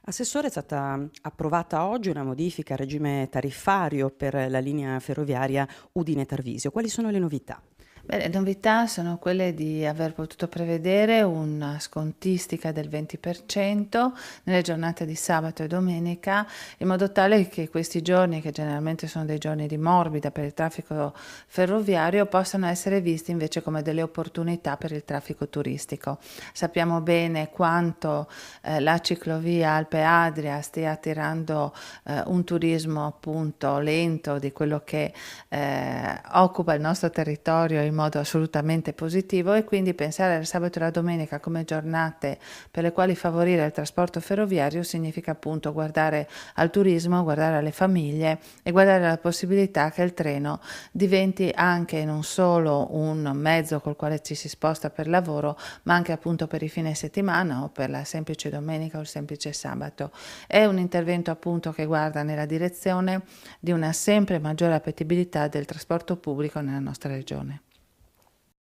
Assessore, è stata approvata oggi una modifica al regime tariffario per la linea ferroviaria Udine-Tarvisio. Quali sono le novità? Beh, le novità sono quelle di aver potuto prevedere una scontistica del 20% nelle giornate di sabato e domenica, in modo tale che questi giorni, che generalmente sono dei giorni di morbida per il traffico ferroviario, possano essere visti invece come delle opportunità per il traffico turistico. Sappiamo bene quanto la ciclovia Alpe-Adria stia attirando un turismo appunto lento di quello che occupa il nostro territorio in modo assolutamente positivo, e quindi pensare al sabato e alla domenica come giornate per le quali favorire il trasporto ferroviario significa appunto guardare al turismo, guardare alle famiglie e guardare alla possibilità che il treno diventi anche non solo un mezzo col quale ci si sposta per lavoro, ma anche appunto per i fine settimana o per la semplice domenica o il semplice sabato. È un intervento appunto che guarda nella direzione di una sempre maggiore appetibilità del trasporto pubblico nella nostra regione.